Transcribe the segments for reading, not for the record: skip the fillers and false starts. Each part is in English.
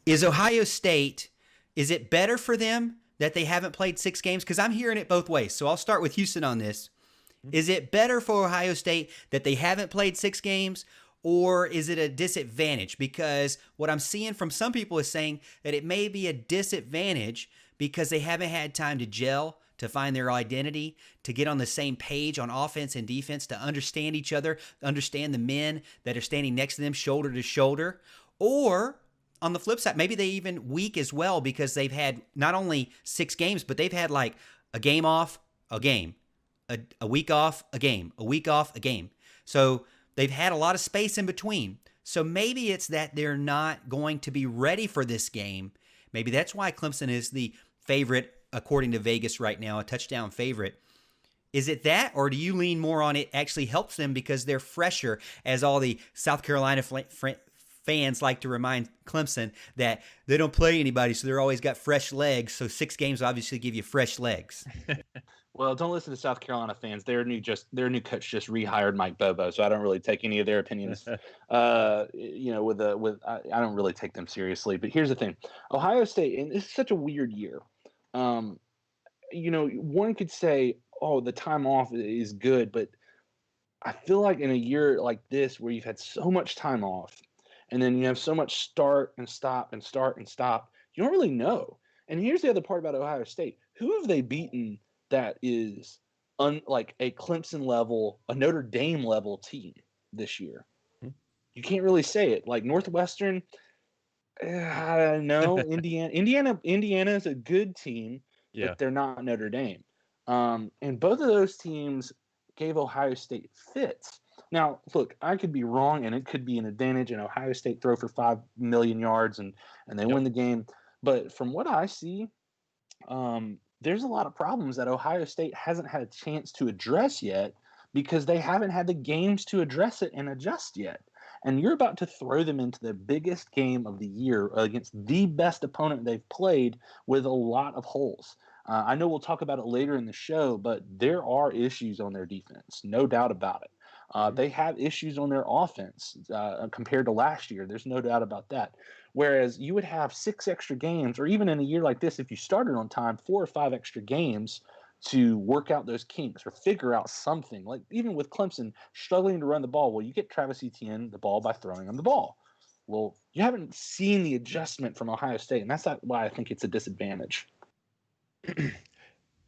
Is Ohio State, is it better for them that they haven't played 6 games? Because I'm hearing it both ways. So I'll start with Houston on this. Is it better for Ohio State that they haven't played 6 games, or is it a disadvantage? Because what I'm seeing from some people is saying that it may be a disadvantage because they haven't had time to gel, to find their identity, to get on the same page on offense and defense, to understand each other, understand the men that are standing next to them shoulder to shoulder. Or on the flip side, maybe they even weak as well because they've had not only 6 games, but they've had like a game off, a game, a week off, a game, a week off, a game. So they've had a lot of space in between. So maybe it's that they're not going to be ready for this game. Maybe that's why Clemson is the favorite, according to Vegas right now, a touchdown favorite. Is it that, or do you lean more on it actually helps them because they're fresher, as all the South Carolina fans like to remind Clemson that they don't play anybody, so they're always got fresh legs. So 6 games obviously give you fresh legs. Well, don't listen to South Carolina fans. Their new coach just rehired Mike Bobo, so I don't really take any of their opinions. I don't really take them seriously. But here's the thing: Ohio State, and this is such a weird year. One could say, "Oh, the time off is good," but I feel like in a year like this, where you've had so much time off, and then you have so much start and stop and start and stop, you don't really know. And here's the other part about Ohio State: who have they beaten that is like a Clemson level, a Notre Dame level team this year? You can't really say it. Like Northwestern, I don't know. Indiana is a good team, Yeah. but they're not Notre Dame. And both of those teams gave Ohio State fits. Now, look, I could be wrong, and it could be an advantage, and Ohio State throw for 5 million yards, and they win the game. But from what I see, there's a lot of problems that Ohio State hasn't had a chance to address yet because they haven't had the games to address it and adjust yet. And you're about to throw them into the biggest game of the year against the best opponent they've played with a lot of holes. I know we'll talk about it later in the show, but there are issues on their defense, no doubt about it. They have issues on their offense compared to last year. There's no doubt about that. Whereas you would have 6 extra games, or even in a year like this, if you started on time, 4 or 5 extra games to work out those kinks or figure out something. Like even with Clemson struggling to run the ball, well, you get Travis Etienne the ball by throwing him the ball. Well, you haven't seen the adjustment from Ohio State, and that's why I think it's a disadvantage.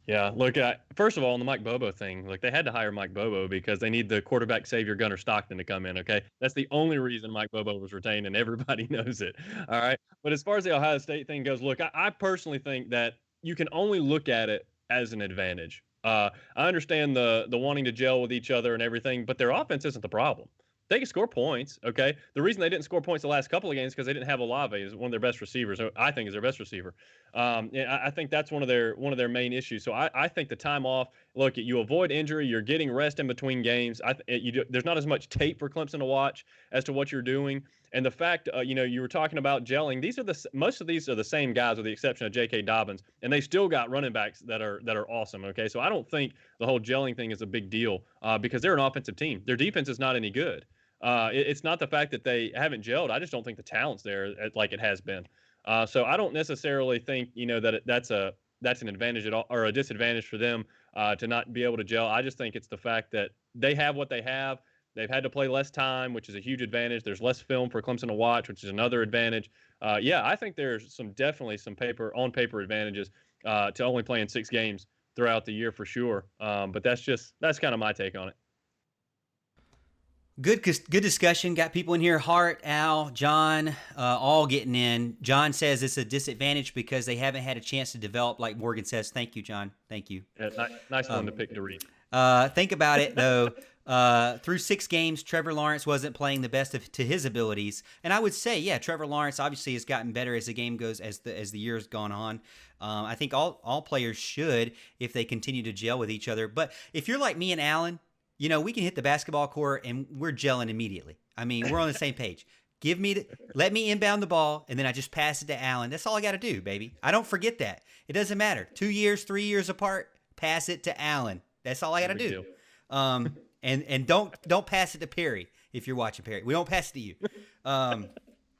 Yeah, look, first of all, on the Mike Bobo thing, look, they had to hire Mike Bobo because they need the quarterback savior Gunnar Stockton to come in, okay? That's the only reason Mike Bobo was retained, and everybody knows it, all right? But as far as the Ohio State thing goes, look, I personally think that you can only look at it as an advantage. I understand the wanting to gel with each other and everything, but their offense isn't the problem. They can score points, okay? The reason they didn't score points the last couple of games is because they didn't have Olave as one of their best receivers. I think is their best receiver. I think that's one of their main issues. So I think the time off. Look, you avoid injury. You're getting rest in between games. There's not as much tape for Clemson to watch as to what you're doing. And the fact, you were talking about gelling. Most of these are the same guys, with the exception of J.K. Dobbins, and they still got running backs that are awesome. Okay, so I don't think the whole gelling thing is a big deal because they're an offensive team. Their defense is not any good. It's not the fact that they haven't gelled. I just don't think the talent's there like it has been. So I don't necessarily think that's an advantage at all, or a disadvantage for them to not be able to gel. I just think it's the fact that they have what they have. They've had to play less time, which is a huge advantage. There's less film for Clemson to watch, which is another advantage. I think there's definitely some on paper advantages to only playing 6 games throughout the year for sure. But that's kind of my take on it. Good discussion. Got people in here. Hart, Al, John, all getting in. John says it's a disadvantage because they haven't had a chance to develop, like Morgan says. Thank you, John. Thank you. Yeah, nice one to pick to read. Think about it, though. Through 6 games, Trevor Lawrence wasn't playing the best to his abilities. And I would say, yeah, Trevor Lawrence obviously has gotten better as the game goes, as the year's gone on. I think all players should if they continue to gel with each other. But if you're like me and Alan, we can hit the basketball court and we're gelling immediately. I mean, we're on the same page. Let me inbound the ball, and then I just pass it to Allen. That's all I got to do, baby. I don't forget that. It doesn't matter. 2 years, 3 years apart, pass it to Allen. That's all I got to do. And don't pass it to Perry if you're watching Perry. We don't pass it to you.